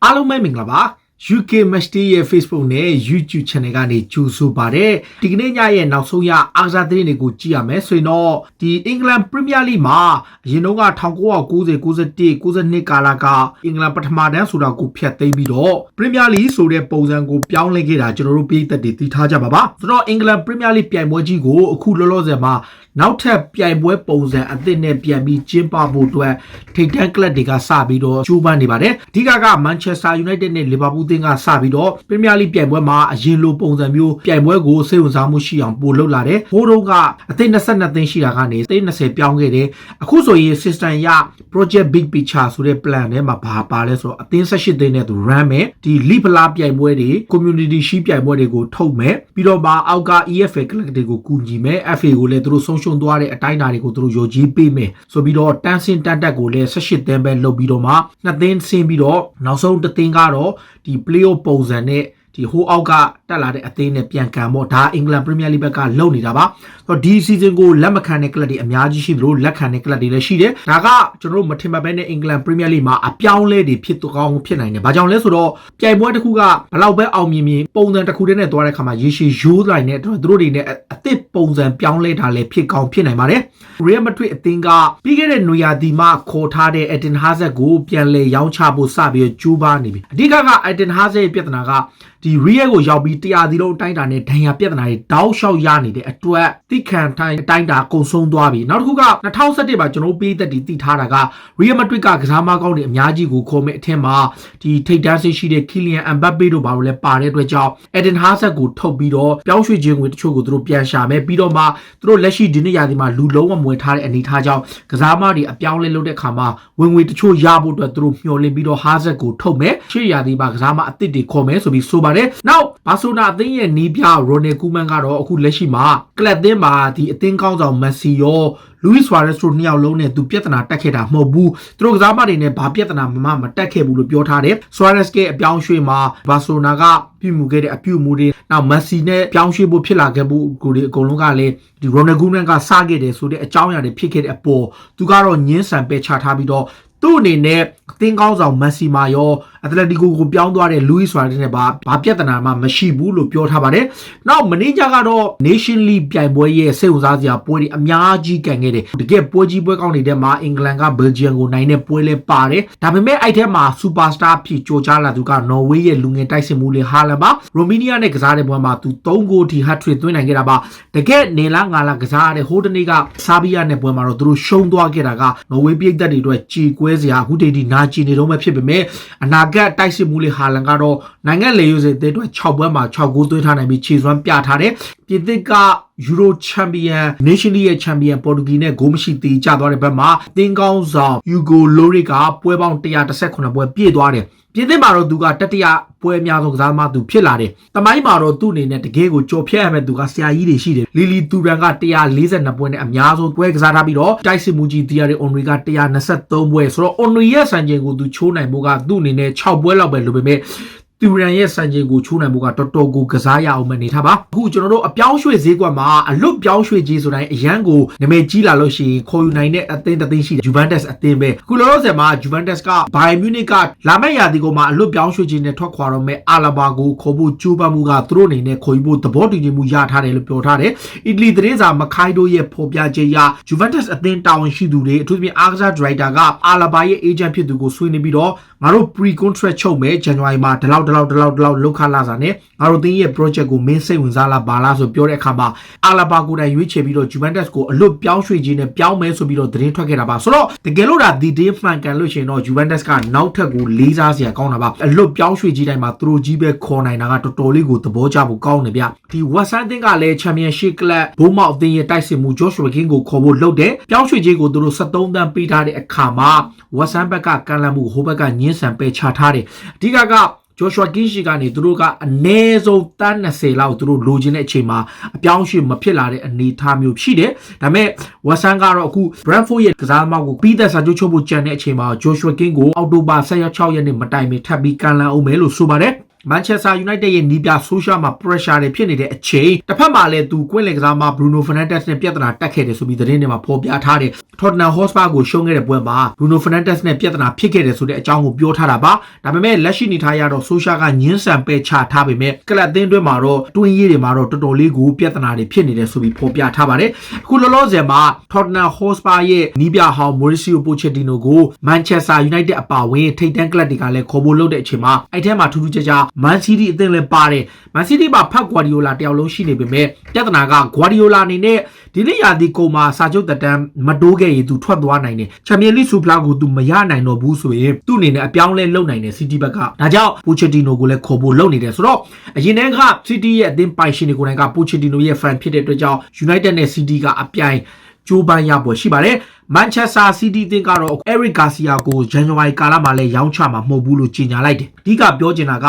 အားလုံးပဲမင်္ဂလာပါ UK Matchday ရဲ့ Facebook နဲ့ YouTube Channel ကနေကြိုဆိုပါရစေဒီကနေ့ညရဲ့နောက်ဆုံးရအားကစားသတင်းတွေကိုကြည့်ရမယ်ဆိုရင်တော့ဒီ England Premier League မှာအရင်တော့က1990 91 92ကာလကအင်္ဂလန်ပထမတန်းဆိုတာကိုဖျက်သိမ်းပြီးတော့ Premier League ဆိုတဲ့ပုံစံကိုပြောင်းလဲခဲ့တာကျွန်တော်တို့ပြည်သက်တွေသိထားကြပါပါဆိုတော့ England Premier League ပြိုင်ပွဲကြီးကိုအခုလောလောဆယ်မှာနောက်ထပ်ပြိုင်ပွဲပုံစံအသစ်နဲ့ပြန်ပြီးကျင်းပဖို့အတွက်ထိပ်တန်းကလပ်တွေကစပြီးတော့ကြိုးပမ်းနေပါတယ်အဓိကက Manchester United နဲ့ Liverpool အသင်းကစပြီးတော့ Premier League ပြိုင်ပွဲမှာအရင်လိုပုံစံမျိုးပြိုင်ပွဲကိုစိတ်ဝင်စားမှုရှိအောင်ပို့လုပ်လာတယ်ဟိုတုန်းကအသင်း22သင်းရှိတာကနေအသင်း20ပြောင်းခဲ့တယ်အခုဆိုရင် system ရ Project Big Picture ဆိုတဲ့ plan ထဲမှာဘာပါလဲဆိုတော့အသင်း18သင်းနဲ့သူ run မယ်ဒီ League ဖလားပြိုင်ပွဲတွေ Community Shield ပြိုင်ပွဲတွေကိုထုတ်မယ်ပြီးတော့မှအောက်က EFL ကလပ်တွေကိုကူညီမယ် FA ကိုလည်းသူတို့ဆုံးရှုံးသွားတဲ့အတိုင်းအတာတွေကိုသူတို့ရောကြီးပေးမယ်ဆိုပြီးတော့တန်းစင်တန်တက်ကိုလည်း18သင်းပဲလုပ်ပြီးတော့မှ2သင်းဆင်းပြီးတော့နောက်ဆုံးတစ်သင်းကတော့ဒီ playoff ပုံစံနဲ့ဒီဟိုအောက်ကတက်လာတဲ့အသင်းနဲ့ပြန်ကန်ပေါ့ဒါအင်္ဂလန်ပရီးမီယာလိဘက်ကလုပ်နေတာပါဆိုတော့ဒီ season ကိုလက်မခံတဲ့ကလပ်တွေအများကြီးရှိသလိုလက်ခံတဲ့ကလပ်တွေလည်းရှိတယ်ဒါကကျွန်တော်တို့မထင်မှတ်ဘဲနဲ့အင်္ဂလန်ပရီးမီယာလိမှာအပြောင်းလဲတွေဖြစ်ကောင်းဖြစ်နိုင်တယ်ဘာကြောင့်လဲဆိုတော့ပြိုင်ပွဲတစ်ခုကဘလောက်ပဲအောင်မြင်မြင်ပုံစံတစ်ခုတည်းနဲ့သွားတဲ့ခါမှာရေရှည်ရိုးလိုက်တဲ့သူတို့တွေနဲ့အသစ်ပုံစံပြောင်းလဲတာလည်းဖြစ်ကောင်းဖြစ်နိုင်ပါတယ်ရီယယ်မက်ဒရစ်အသင်းကပြီးခဲ့တဲ့နွေရာသီမှာခေါ်ထားတဲ့ Eden Hazard ကိုပြန်လဲရောင်းချဖို့စပြီးကြိုးပမ်းနေပြီအဓိက Eden Hazard ရဲ့ပြဿနာကဒီ Real ကိုရောက်ပြီး100စီလုံးအတိုင်းတာနဲ့ဒဏ်ရာပြဿနာတွေတောက်လျှောက်ရနေတဲ့အတွက်တိခံတိုင်းအတိုင်းတာကုံဆုံးသွားပြီနောက်တစ်ခုက2017မှာကျွန်တော်ပေးသက်တည်ထားတာက Real Madrid ကကစားမကောင်းတွေအများကြီးကိုခေါ်မဲ့အထက်မှာဒီထိပ်တန်းဆင်းရှိတဲ့ Kylian Mbappe တို့ဘာလို့လဲပါတဲ့အတွက်ကြောင့် Eden Hazard ကိုထုတ်ပြီးတော့ပြောင်းရွှေ့ခြင်းဝင်တချို့ကိုသူတို့ပြန်ရှာမယ်ပြီးတော့မှသူတို့လက်ရှိဒီနေ့ရာသီမှာလူလုံးဝမွေထားတဲ့အနေထားကြောင့်ကစားမတွေအပြောင်းလဲလုပ်တဲ့ခါမှာဝင်ငွေတချို့ရဖို့အတွက်သူတို့မျှော်လင့်ပြီးတော့ Hazard ကိုထုတ်မယ်ရှေ့ရာသီမှာကစားမအသစ်တွေခေါ်မယ်ဆိုပြီးဆိုပါတယ်နောက်ဘာဆိုနာအသင်းရဲ့နီးပြရိုနယ်ကူမန်ကတော့အခုလက်ရှိမှာကလပ်သင်းမှာဒီအသင်းကောင်းဆောင်မက်ဆီရောလူးဝစ်ဆွာရက်စ်တို့နှစ်ယောက်လုံးနဲ့သူပြဿနာတက်ခဲ့တာမဟုတ်ဘူးသူတို့ကစားမတွေနဲ့ဘာပြဿနာမှမတက်ခဲ့ဘူးလို့ပြောထားတယ်ဆွာရက်စ်ကအပြောင်းရွှေ့မှာဘာဆိုနာကပြုမှုခဲ့တဲ့အပြုမှုတွေနောက်မက်ဆီနဲ့ပြောင်းရွှေ့ဖို့ဖြစ်လာခဲ့မှုကိုဒီအကုန်လုံးကလည်းဒီရိုနယ်ကူမန်ကစခဲ့တယ်ဆိုတဲ့အကြောင်းအရာတွေဖြစ်ခဲ့တဲ့အပေါ်သူကတော့ညှင်းဆန်ပယ်ချထားပြီးတော့သူ့အနေနဲ့အသင်းကောင်းဆောင်မက်ဆီမာရောအက်တလက်တီကိုပြောင်းသွားတဲ့လူးဝစ်ဆွာရက်စ်နဲ့ဘာပြဿနာမှမရှိဘူးလို့ပြောထားပါတယ်။နောက်မနေ့ကျကတော့ Nation League ပြိုင်ပွဲရဲ့စိတ်ဝင်စားစရာပွဲတွေအများကြီးကန်ခဲ့တယ်။တကယ်ပွဲကြီးပွဲကောင်းနေတဲ့မှာအင်္ဂလန်ကဘယ်လ်ဂျီယံကိုနိုင်တဲ့ပွဲလဲပါတယ်။ဒါပေမဲ့အဲ့ထဲမှာစူပါစတာဖြစ်ကြိုကြားလာသူကနော်ဝေးရဲ့လူငယ်တိုက်စစ်မှုလေးဟာလန်ပါ။ရိုမေးနီးယားနဲ့ကစားတဲ့ပွဲမှာသူ3ဂိုးထိဟတ်ထရစ်သွင်းနိုင်ခဲ့တာပါ။တကယ်နေလားငါလားကစားရတဲ့ဟိုတနေ့ကဆာဘီယာနဲ့ပွဲမှာတော့သူတို့ရှုံးသွားခဲ့တာကနော်ဝေးပြည်သက်တွေအတွက်ကြေကွဲစရာအခုတည်းဒီနာကျင်နေတော့မှဖြစ်ပေမဲ့အနာဂတ်တိုက်စစ်မှုလေးဟာလန်ကတော့နိုင်ငံလေယူစေတဲ့အတွက်6ပွဲမှာ6ဂိုးသွင်းထားနိုင်ပြီးခြေစွမ်းပြထားတယ်ပြည်သစ်ကယူရိုချန်ပီယံ Nation League ရဲ့ချန်ပီယံပေါ်တူဂီနဲ့ဂိုးမရှိသေးကြသွားတဲ့ဘက်မှာတင်းကောင်းဆောင်ယူဂိုလိုရစ်ကပွဲပေါင်း118ပွဲပြည့်သွားတယ်ပြည်သစ်မှာတော့သူကတတိယပွဲအများဆုံးကစားသမားသူဖြစ်လာတယ်။တမိုင်းမှာတော့သူ့အနေနဲ့တကယ်ကိုကြော်ဖြတ်ရမယ့်သူကဆရာကြီးတွေရှိတယ်။လီလီတူရန်က142ပွဲနဲ့အများဆုံးပွဲကစားထားပြီးတော့တိုက်စစ်မှုကြီးတီယာရီအွန်ရီက123ပွဲဆိုတော့အွန်ရီရဲ့စံချိန်ကိုသူချိုးနိုင်ဖို့ကသူ့အနေနဲ့6ပွဲလောက်ပဲလိုပေမဲ့သူရန်ရဲ့စံချိန်ကိုချိုးနိုင်ဖို့ကတော်တော်ကိုကစားရအောင်မနေထားပါအခုကျွန်တော်တို့အပြောင်းရွှေ့ဈေးကွက်မှာအလွတ်ပြောင်းရွှေ့ကြီးဆိုတိုင်းအရန်ကိုနာမည်ကြီးလာလို့ရှိရင်ခေါ်ယူနိုင်တဲ့အသင်းတစ်သင်းရှိတယ် Juventus အသင်းပဲအခုလောလောဆယ်မှာ Juventus က Bayern Munich ကလာမယ့်ရာသီကုန်မှာအလွတ်ပြောင်းရွှေ့ကြီးနဲ့ထွက်ခွာတော့မဲ့အာလာဘာကိုခေါ်ဖို့ကြိုးပမ်းမှုကသူတို့အနေနဲ့ခေါ်ယူဖို့သဘောတူညီမှုရထားတယ်လို့ပြောထားတယ်အီတလီသတင်းစာမခိုင်တို့ရဲ့ဖော်ပြချက်အရ Juventus အသင်းတာဝန်ရှိသူတွေအထူးသဖြင့်အားကစားဒရိုက်တာကအာလာဘာရဲ့ agent ဖြစ်သူကိုဆွေးနွေးပြီးတော့ငါတို့ pre contract ချုပ်မယ် January မှာဒီလောက်လောက်ခါလာစားနဲ့ငါတို့တင်းရဲ့ project ကိုမင်းစိတ်ဝင်စားလားဘာလားဆိုပြောတဲ့အခါမှာအာလာဘာကိုတိုင်ရွေးချယ်ပြီးတော့ Juventus ကိုအလွတ်ပြောင်းရွှေ့ခြင်းနဲ့ပြောင်းမယ်ဆိုပြီးတော့သတင်းထွက်ခဲ့တာပါဆိုတော့တကယ်လို့ဒါဒီဒေးမှန်ကန်လို့ရှိရင်တော့ Juventus ကနောက်ထပ်ကိုလေးစားစရာကောင်းတာပါအလွတ်ပြောင်းရွှေ့ခြင်းတိုင်းမှာသူတို့ကြီးပဲခေါ်နိုင်တာကတော်တော်လေးကိုသဘောကျဖို့ကောင်းတယ်ဗျဒီ West Ham တင်းကလည်း Championship Club ဘိုးမောက်အသင်းရဲ့တိုက်စစ်မှု Joshua King ကိုခေါ်ဖို့လုပ်တယ်ပြောင်းရွှေ့ခြင်းကိုသူတို့73တန်းပေးထားတဲ့အခါမှာ West Ham ဘက်ကကန်လန့်မှုဟိုဘက်ကညှင်းဆန်ပယ်ချထားတယ်အဓိကJoshua King ရှိကနေသူတို့ကအနည်းဆုံးတန်း20လောက်သူတို့လိုချင်တဲ့အချိန်မှာအပြောင်းအရွှေ့မဖြစ်လာတဲ့အနေအထားမျိုးရှိတယ်။ဒါပေမဲ့ West Ham ကတော့အခု Brentford ရဲ့ကစားသမားကိုပြီးသက်စာချုပ်ချုပ်ဖို့ကြံတဲ့အချိန်မှာ Joshua King ကိုအောက်တိုဘာ16ရက်နေ့မတိုင်မီထပ်ပြီးကန်လန့်အောင်မယ်လို့ဆိုပါတယ်။ Manchester United ရဲ့နီးပြဆိုရှယ်မှာ pressure တွေဖြစ်နေတဲ့အချိန်တစ်ဖက်မှာလည်းသူကွင်းလင်ကစားမ Bruno Fernandes နဲ့ပြဿနာတက်ခဲ့တယ်ဆိုပြီးသတင်းတွေမှာဖော်ပြထားတယ် Tottenham Hotspur ကိုရှုံးခဲ့တဲ့ပွဲမှာ Bruno Fernandes နဲ့ပြဿနာဖြစ်ခဲ့တယ်ဆိုတဲ့အကြောင်းကိုပြောထားတာပါဒါပေမဲ့လက်ရှိနေထားရတော့ social ကညှင်းဆန်ပဲချထားပေမဲ့ကလပ်အသင်းအတွင်းမှာတော့တွင်းရေးတွေမှာတော့တော်တော်လေးကိုပြဿနာတွေဖြစ်နေတယ်ဆိုပြီးဖော်ပြထားပါတယ်အခုလောလောဆယ်မှာ Tottenham Hotspur ရဲ့နီးပြဟောင်း Mauricio Pochettino ကို Manchester United အပါအဝင်ထိပ်တန်းကလပ်တွေကလည်းခေါ်ဖို့လုပ်တဲ့အချိန်မှာအဲ့ထဲမှာထူးထူးခြားခြား Man City အသင်းလည်းပါတယ် Man City မှာဖတ် Guardiola တယောက်လုံးရှိနေပေမဲ့ပြဿနာက Guardiola အနေနဲ့ဒီနေ့ရာသီကုန်မှာစာချုပ်သက်တမ်းမတိုးခဲ့ရင်သူထွက်သွားနိုင်တယ် Champions League ဆူဖလားကိုသူမရနိုင်တော့ဘူးဆိုရင်သူ့အနေနဲ့အပြောင်းလဲလုပ်နိုင်တယ် City ဘက်ကဒါကြောင့် Pochettino ကိုလည်းခေါ်ဖို့လုပ်နေတယ်ဆိုတော့အရင်တည်းက City ရဲ့အသင်းပိုင်ရှင်တွေကိုယ်တိုင်က Pochettino ရဲ့ fan ဖြစ်တဲ့အတွက်ကြောင့် United နဲ့ City ကအပြိုင်ကျိုးပန်းရပွဲရှိပါတယ် Manchester City အသင်းကတော့ Eric Garcia ကို January ကာလမှာလည်းရောင်းချမှာမဟုတ်ဘူးလို့ကြေညာလိုက်တယ်အဓိကပြောချင်တာက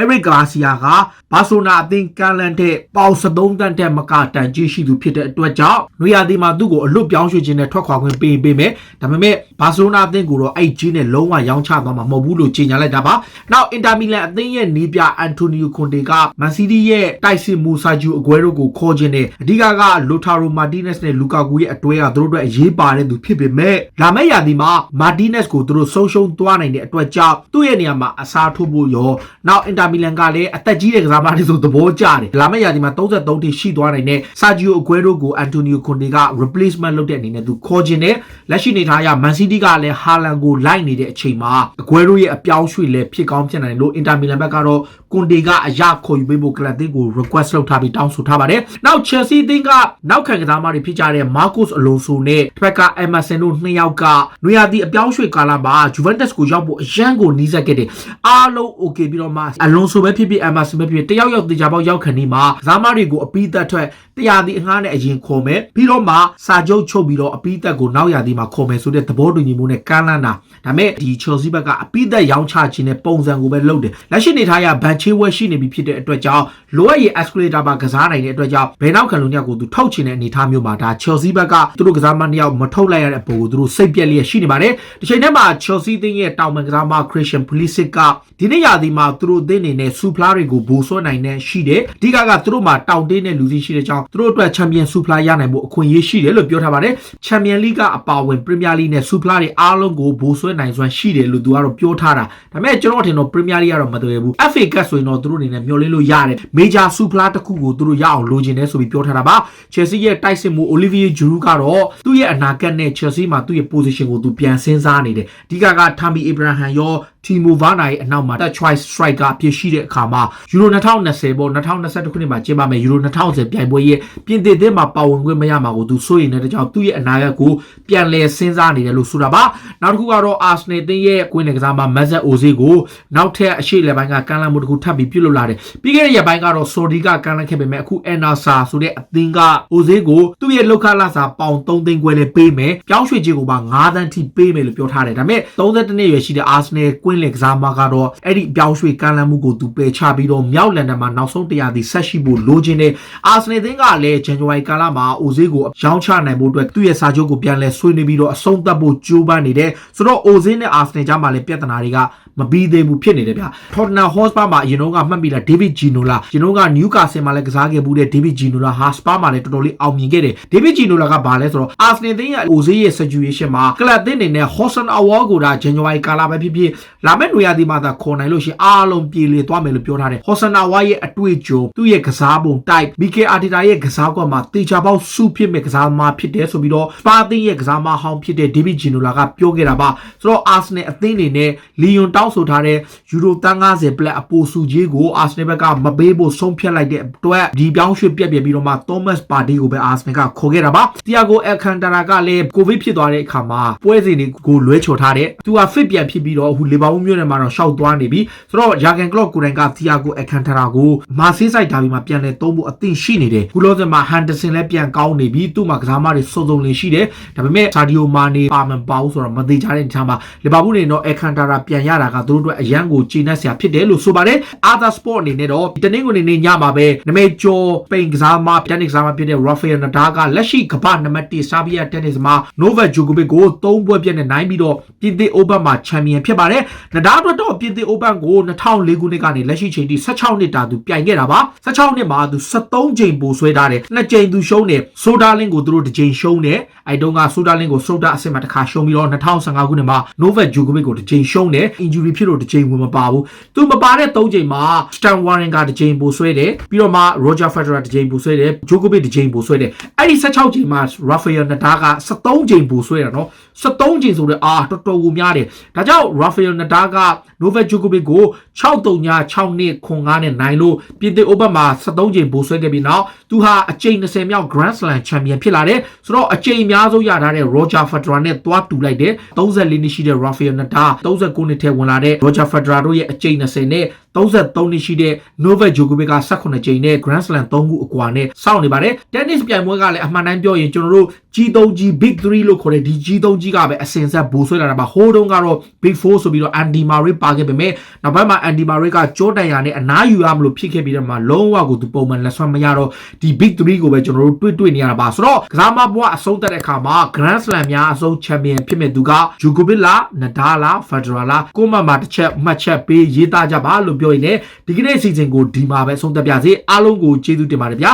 Eric Garcia က Barcelona အသင်းကမ်းလှမ်းတဲ့ပေါင်73တန်းတက်မကတန်ကြီးရှိသူဖြစ်တဲ့အတွက်ကြောင့်နွေရာသီမှာသူ့ကိုအလွတ်ပြောင်းရွှေ့ခြင်းနဲ့ထွက်ခွာခွင့်ပေးမယ်ဒါပေမဲ့ Barcelona အသင်းကိုတော့အဲ့ကြီးနဲ့လုံးဝရောင်းချသွားမှာမဟုတ်ဘူးလို့ကြေညာလိုက်တာပါနောက် Inter Milan အသင်းရဲ့နီးပြ Antonio Conte က Man City ရဲ့တိုက်စစ်မှုစာချုပ်အကွဲတို့ကိုခေါ်ခြင်းနဲ့အဓိက Lautaro Martinez နဲ့ Lukaku ရဲ့အတွဲကသူတို့အတွက်အရေးပါတဲ့သူဖြစ်ပေမဲ့လာမယ့်ရာသီမှာ Martinez ကိုသူတို့ဆုံးရှုံးသွားနိုင်တဲ့အတွက်ကြောင့်သူ့ရဲ့နေရာမှာအစားထိုးဖို့ရောနောက် Inter Milan ကလည်းအသက်ကြီးတဲ့ကစားမတွေဆိုသဘောကျတယ်လာမယ့်ရာသီမှာ33ထိရှိသွားနိုင်တဲ့ Sergio Aguero ကို Antonio Conte က replacement လုပ်တဲ့အနေနဲ့သူခေါ်ခြင်းနဲ့လက်ရှိနေထားရ Man City ကလည်း Haaland ကိုလိုက်နေတဲ့အချိန်မှာ Aguero ရဲ့အပြောင်းရွှေ့လည်းဖြစ်ကောင်းဖြစ်နိုင်လို့ Inter Milan ဘက်ကတော့ Conte ကအရခေါ်ယူပေးဖို့ကလပ်အသင်းကို request လုပ်ထားပြီးတောင်းဆိုထားပါတယ်နောက် Chelsea အသင်းကနောက်ခံကစားမတွေဖြစ်ကြတဲ့ Marcos Alonso နဲ့တစ်ဖက်က Emerson တို့နှစ်ယောက်ကနွေရာသီအပြောင်းရွှေ့ကာလမှာ Juventus ကိုရောက်ဖို့အရန်ကိုနီးစပ်ခဲ့တယ်အားလုံး okay ပြီးတော့မှ Alonso ပဲဖြစ်ဖြစ် Emerson ပဲဖြစ်ဖြစ်တယောက်ယောက်တေချာပေါက်ရောက်ခဏီမှာကစားမတွေကိုအပီးသက်ထွက်တရားဒီအငှားနဲ့အရင်ခေါ်မယ်ပြီးတော့မှစာချုပ်ချုပ်ပြီးတော့အပီးသက်ကိုနောက်ရာသီမှာခေါ်မယ်ဆိုတဲ့သဘောတူညီမှုနဲ့ကမ်းလှမ်းတာဒါပေမဲ့ဒီ Chelsea ဘက်ကအပီးသက်ရောင်းချခြင်းနဲ့ပုံစံကိုပဲလုပ်တယ်လက်ရှိနေထားရဘန်ချေးဝဲရှိနေပြီဖြစ်တဲ့အတွက်ကြောင့်လိုအပ်ရင် escalator ပါကစားနိုင်တဲ့အတွက်ကြောင့်ဘယ်နောက်ခံလို့ညကိုသူထုတ်ချင်တဲ့အနေအထားမျိုးမှာဒါ Chelsea ဘက်ကသူတို့ကစားမနှစ်ယောက်မထုတ်လိုက်ရတဲ့ပုံကိုသူတို့စိတ်ပြက်လျက်ရှိနေပါတယ်ဒီချိန်ထဲမှာ Chelsea အသင်းရဲ့တောင်ပန်ကစားမ Christian Pulisic ကဒီနေ့ရာသီမှာသူတို့အသင်းအနေနဲ့စူဖလားတွေကိုဘိုးဆွဲနိုင်တဲ့ရှိတယ်အဓိကသူတို့မှာတောင်တင်းတဲ့လူစီရှိတဲ့ကြောင့်သူတို့အတွက်ချန်ပီယံစူဖလားရနိုင်ဖို့အခွင့်အရေးရှိတယ်လို့ပြောထားပါတယ်ချန်ပီယံလိကအပါအဝင်ပရီးမီးယားလိနဲ့စူဖလားတွေအားလုံးကိုဘိုးဆွဲနိုင်စွမ်းရှိတယ်လို့သူကတော့ပြောထားတာဒါပေမဲ့ကျွန်တော်ထင်တော့ပရီးမီးယားလိကတော့မတွေ့ဘူး FA Cup ဆိုရင်တော့သူတို့အနေနဲ့မျှော်လင့်လို့ရတယ်မေဂျာစူဖလားတစ်ခုကိုသူတို့ရအောင်လိုချင်တယ်ဆိုပြီးပြောထားတာပါ Chelsea ရဲ့တိုက်စစ်မှု Olivier Giroud ကတော့သူ့ရဲ့အနာဂတ်နဲ့ Chelsea မှာသူ့ရဲ့ position ကိုသူပြန်စဉ်းစားနေတယ်အဓိက Tammy Abraham ရော Timo Werner ရဲ့အနောက်မှာ that choice striker ဖြစ်ရှိတဲ့အခါမှာ Euro 2020ပေါ့2021ခုနှစ်မှာကျင်းပမယ် Euro 2020ပြိုင်ပွဲရဲ့ပြင်သစ်အသင်းမှာပါဝင်ခွင့်မရမှာကိုသူစိုးရိမ်နေတဲ့ကြောင့်သူ့ရဲ့အနာဂတ်ကိုပြန်လည်စဉ်းစားနေတယ်လို့ဆိုတာပါနောက်တစ်ခုကတော့ Arsenal အသင်းရဲ့ကွင်းလယ်ကစားမ Mesut Ozil ကိုနောက်ထပ်အရှိလက်ပိုင်းကကမ်းလှမ်းမှုတစ်ခုထပ်ပြီးပြုလုပ်လာတယ်ပြီးခဲ့တဲ့ရက်ပိုင်းကတော့ Saudi ကကမ်းလှမ်းခဲ့ပေမဲ့အခု Al-Nassr ဆိုတဲ့အသင်းက Ozil ကိုသူ့ရဲ့လောက်ခလာစာပေါင်3သိန်းခွဲလေးပေးမယ်ပြောင်းရွှေ့ခြင်းကိုပါ9သန်းထိပေးမယ်လို့ပြောထားတယ်ဒါပေမဲ့32နှစ်ရွယ်ရှိတဲ့ Arsenal ကွင်းလယ်ကစားမကတော့အဲ့ဒီပြောင်းရွှေ့ကမ်းလှမ်းမှုကိုသူပယ်ချပြီးတော့မြောက်လန်ဒန်မှာနောက်ဆုံးတရားသည်ဆက်ရှိဖို့လိုချင်တဲ့အာဆနယ်သင်းကလည်း January ကာလမှာ Ozil ကိုရောင်းချနိုင်ဖို့အတွက်သူ့ရဲ့စာချုပ်ကိုပြန်လဲဆွေးနွေးပြီးတော့အဆုံးသတ်ဖို့ကြိုးပမ်းနေတယ်ဆိုတော့ Ozil နဲ့ Arsenal ကြားမှာလည်းပြဿနာတွေကမပြီးသေးဘူးဖြစ်နေတယ်ဗျာ Tottenham Hotspur မှာအရင်တော့ကမှတ်မိလား David Ginola အရင်တော့က Newcastle မှာလည်းကစားခဲ့မှုတဲ့ David Ginola ဟာ Spurs မှာလည်းတော်တော်လေးအောင်မြင်ခဲ့တယ် David Ginola ကဘာလဲဆိုတော့ Arsenal သင်းရဲ့ Ozil ရဲ့ situation မှာကလပ်သင်းနေနဲ့ Hudson Award ကိုဒါ January ကာလပဲဖြစ်ဖြစ်လာမယ့်နွေရာသီမှာသာခေါ်နိုင်လို့ရှိရင်အားလုံးပြေလည်သွားမယ်လို့ပြောထားတယ် Hudson Award ရဲ့အတွေ့အကြုံသူ့ရဲ့ကစားပုံ type Mikel Arteta ရဲ့ကစားကွက်မှာတေချာပေါက်စုဖြစ်မဲ့ကစားမဖြစ်တယ်ဆိုပြီးတော့ Spurs သင်းရဲ့ကစားမဟောင်းဖြစ်တဲ့ David Ginola ကပြောခဲ့တာပါဆိုတော့ Arsenal အသင်းနေနဲ့ Lyon တောင်းဆိုထားတဲ့ယူရိုတန်း90ပလက်အပိုစုကြီးကို Arsenal ဘက်ကမပေးဖို့ဆုံးဖြတ်လိုက်တဲ့အတွက်ဒီပြောင်းရွှေ့ပြက်ပြပြီးတော့မှ Thomas Partey ကိုပဲ Arsenal ကခေါ်ခဲ့တာပါ Thiago Alcantara ကလည်း COVID ဖြစ်သွားတဲ့အခါမှာပွဲစဉ်တွေကိုလွဲချော်ထားတယ်သူက fit ပြန်ဖြစ်ပြီးတော့အခု Liverpool မြို့နယ်မှာတော့ရှောက်သွားနေပြီဆိုတော့ Jurgen Klopp ကိုယ်တိုင်က Thiago Alcantara ကိုမာဆေးဆိုင်ဒါဘီမှာပြန်လဲသုံးဖို့အသင့်ရှိနေတယ်ခုလောဆယ်မှာ Henderson လည်းပြန်ကောင်းနေပြီသူ့မှာကစားမတွေစုံစုံလင်ရှိတယ်ဒါပေမဲ့ Sadio Mane ပါမန်ပါဘူးဆိုတော့မသေးကြတဲ့အနေမှာ Liverpool နေတော့ Alcantara ပြန်ရတာကသူတို့အတွက်အရန်ကိုကျေနပ်စရာဖြစ်တယ်လို့ဆိုပါတယ် Other Sport အနေနဲ့တော့ဒီတနင်္ဂနွေနေ့ညမှာပဲနမေကျော်ပိန်ကစားမ tennis ကစားမဖြစ်တဲ့ Rafael Nadal ကလက်ရှိကမ္ဘာနံပါတ်1 Serbia tennis မှာ Novak Djokovic ကို3ပွဲပြည့်နဲ့နိုင်ပြီးတော့ပြင်သစ် Open မှာချန်ပီယံဖြစ်ပါတယ်။နဒါးအတွက်တော့ပြင်သစ် Open ကို2004ခုနှစ်ကနေလက်ရှိချိန်ထိ16နှစ်တာသူပြိုင်ခဲ့တာပါ။16နှစ်မှာသူ73ချိန်ပိုဆွဲထားတယ်။2ချိန်သူရှုံးတယ်။ Soda Link ကိုသူတို့တစ်ချိန်ရှုံးတယ်။အဲဒီတုန်းက Soda Link ကို Soda အဆင့်မှာတစ်ခါရှုံးပြီးတော့2015ခုနှစ်မှာ Novak Djokovic ကိုတစ်ချိန်ရှုံးတယ်။ injury ဖြစ်လို့တစ်ချိန်ဝင်မပါဘူး။သူမပါတဲ့3ချိန်မှာ Stan Wawrinka တစ်ချိန်ပိုဆွဲတယ်။ပြီးတော့မှ Roger Federer တစ်ချိန်ပိုဆွဲတယ်။ Djokovic တစ်ချိန်ပိုဆွဲတယ်။အဲ့ဒီ16ချိန်မှာ Rafael Nadal က73ချိန်ပိုဆွဲတာနော်73ချိန်ဆိုတော့တော်တော်ကိုများတယ်ဒါကြောင့် Rafael Nadal က Novak Djokovic ကို6-3 6-2 9နဲ့နိုင်လို့ပြင်သစ် Open မှာ73ချိန်ပိုဆွဲခဲ့ပြီးနောက်သူဟာအကြိမ်20မြောက် Grand Slam Champion ဖြစ်လာတယ်ဆိုတော့အကြိမ်အများဆုံးရထားတဲ့ Roger Federer နဲ့တွားတူလိုက်တယ်34နှစ်ရှိတဲ့ Rafael Nadal 39နှစ်ထဲဝင်လာတဲ့ Roger Federer တို့ရဲ့အကြိမ်20နဲ့33နှစ်ရှိတဲ့ Novak Djokovic က18ချိန်နဲ့ Grand Slam 3ခုအကွာနဲ့စောင့်နေပါတယ် Tennis ပြိုင်ပွဲကလည်းအမှန်တမ်းပြောရင်ကျွန်တော်တို့ G3G Big 3လို့ခေါ်တဲ့ဒီ G3G ကပဲအစင်ဆက်ဘိုးဆွဲလာတာပါဟိုးတုန်းကတော့ Big 4ဆိုပြီးတော့ Andy Murray ပါခဲ့ပေမဲ့နောက်ပိုင်းမှာ Andy Murray ကကြောတိုင်ရနဲ့အနားယူရမလို့ဖြစ်ခဲ့ပြီးတော့မှလုံးဝကိုသူပုံမှန်လက်ဆွမ်းမရတော့ဒီ Big 3ကိုပဲကျွန်တော်တို့တွေ့နေရတာပါဆိုတော့ကစားမဘွားအဆုံးသတ်တဲ့အခါမှာ Grand Slam များအဆုံး Champion ဖြစ်မဲ့သူက Djokovic လား Nadal လား Federer လားကိုမမှာတစ်ချက်မှတ်ချက်ပေးရေးသားကြပါလို့ပြောရင်လည်းဒီကနေ့အစီအစဉ်ကိုဒီမှာပဲဆုံးသက်ပြစေအားလုံးကိုကျေးဇူးတင်ပါတယ်ဗျာ